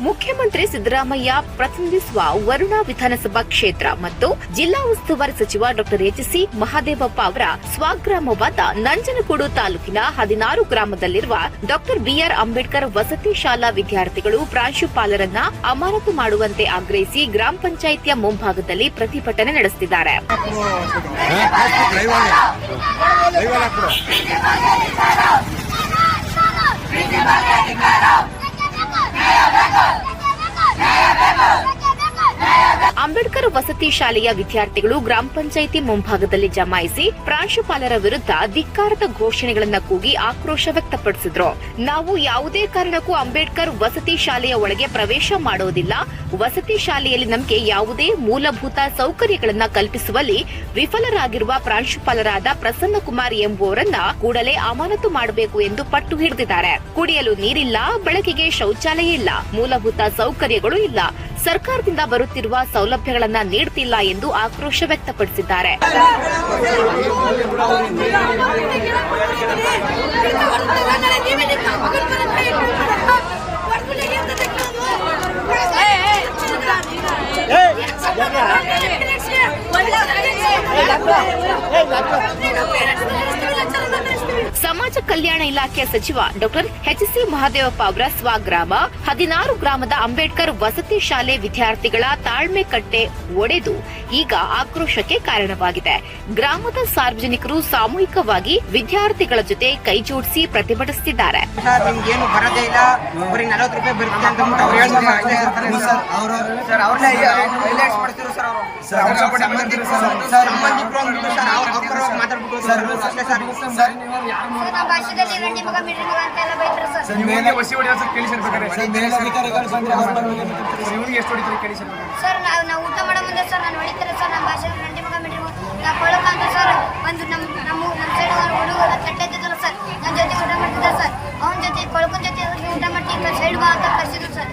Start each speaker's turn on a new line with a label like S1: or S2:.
S1: ಮುಖ್ಯಮಂತ್ರಿ ಸಿದ್ದರಾಮಯ್ಯ ಪ್ರತಿನಿಧಿಸುವ ವರುಣಾ ವಿಧಾನಸಭಾ ಕ್ಷೇತ್ರ ಮತ್ತು ಜಿಲ್ಲಾ ಉಸ್ತುವಾರಿ ಸಚಿವ ಡಾ ಎಚ್.ಸಿ. ಮಹದೇವಪ್ಪ ಅವರ ಸ್ವಗ್ರಾಮವಾದ ನಂಜನಗೂಡು ತಾಲೂಕಿನ 16 ಗ್ರಾಮದಲ್ಲಿರುವ ಡಾ ಬಿಆರ್ ಅಂಬೇಡ್ಕರ್ ವಸತಿ ಶಾಲಾ ವಿದ್ಯಾರ್ಥಿಗಳು ಪ್ರಾಂಶುಪಾಲರನ್ನ ಅಮಾನತು ಮಾಡುವಂತೆ ಆಗ್ರಹಿಸಿ ಗ್ರಾಮ ಪಂಚಾಯಿತಿಯ ಮುಂಭಾಗದಲ್ಲಿ ಪ್ರತಿಭಟನೆ ನಡೆಸುತ್ತಿದ್ದಾರೆ. ಅಂಬೇಡ್ಕರ್ ವಸತಿ ಶಾಲೆಯ ವಿದ್ಯಾರ್ಥಿಗಳು ಗ್ರಾಮ ಪಂಚಾಯಿತಿ ಮುಂಭಾಗದಲ್ಲಿ ಜಮಾಯಿಸಿ ಪ್ರಾಂಶುಪಾಲರ ವಿರುದ್ಧ ಧಿಕ್ಕಾರದ ಘೋಷಣೆಗಳನ್ನು ಕೂಗಿ ಆಕ್ರೋಶ ವ್ಯಕ್ತಪಡಿಸಿದ್ರು. ನಾವು ಯಾವುದೇ ಕಾರಣಕ್ಕೂ ಅಂಬೇಡ್ಕರ್ ವಸತಿ ಶಾಲೆಯ ಒಳಗೆ ಪ್ರವೇಶ ಮಾಡೋದಿಲ್ಲ. ವಸತಿ ಶಾಲೆಯಲ್ಲಿ ನಮಗೆ ಯಾವುದೇ ಮೂಲಭೂತ ಸೌಕರ್ಯಗಳನ್ನು ಕಲ್ಪಿಸುವಲ್ಲಿ ವಿಫಲರಾಗಿರುವ ಪ್ರಾಂಶುಪಾಲರಾದ ಪ್ರಸನ್ನಕುಮಾರ್ ಎಂಬುವರನ್ನ ಕೂಡಲೇ ಅಮಾನತು ಮಾಡಬೇಕು ಎಂದು ಪಟ್ಟು ಹಿಡಿದಿದ್ದಾರೆ. ಕುಡಿಯಲು ನೀರಿಲ್ಲ, ಬೆಳಕಿಗೆ ಶೌಚಾಲಯ ಇಲ್ಲ, ಮೂಲಭೂತ ಸೌಕರ್ಯಗಳು ಇಲ್ಲ, ಸರ್ಕಾರದಿಂದ ಬರುತ್ತಿರುವ ಸೌಲಭ್ಯಗಳನ್ನು ನೀಡುತ್ತಿಲ್ಲ ಎಂದು ಆಕ್ರೋಶ ವ್ಯಕ್ತಪಡಿಸಿದ್ದಾರೆ. ಸಮಾಜ ಕಲ್ಯಾಣ ಇಲಾಖೆಯ ಸಚಿವ ಡಾ ಎಚ್.ಸಿ. ಮಹದೇವಪ್ಪ ಅವರ ಸ್ವಗ್ರಾಮ 16 ಗ್ರಾಮದ ಅಂಬೇಡ್ಕರ್ ವಸತಿ ಶಾಲೆ ವಿದ್ಯಾರ್ಥಿಗಳ ತಾಳ್ಮೆ ಕಟ್ಟೆ ಒಡೆದು ಈಗ ಆಕ್ರೋಶಕ್ಕೆ ಕಾರಣವಾಗಿದೆ. ಗ್ರಾಮದ ಸಾರ್ವಜನಿಕರು ಸಾಮೂಹಿಕವಾಗಿ ವಿದ್ಯಾರ್ಥಿಗಳ ಜೊತೆ ಕೈಜೋಡಿಸಿ ಪ್ರತಿಭಟಿಸುತ್ತಿದ್ದಾರೆ.
S2: ನಾವು ಊಟ ಮಾಡೋ ಮುಂದೆ ಸರ್ ನಾನು ಹೊಡಿತಾರೆ ಸರ್. ನಮ್ಮ ಭಾಷೆಯಲ್ಲಿ ರಂಡಿ ಮಗ ಮಿಡ್ರಿ ನಾ ಕೊಳಕಂತ ಸರ್. ಒಂದು ನಮ್ಮ ಸೈಡ್ ಹುಡುಗ ತಟ್ಟಿದ್ರು ಸರ್. ನನ್ನ ಜೊತೆ ಊಟ ಮಾಡ್ತಿದ್ದ ಸರ್. ಅವನ ಜೊತೆ ಕೊಳಕನ ಜೊತೆ ಊಟ ಮಾಡ್ತಿದ್ದ ಸೈಡ್ ಬಾ ಅಂತ ಕರ್ಸಿದ್ರು ಸರ್.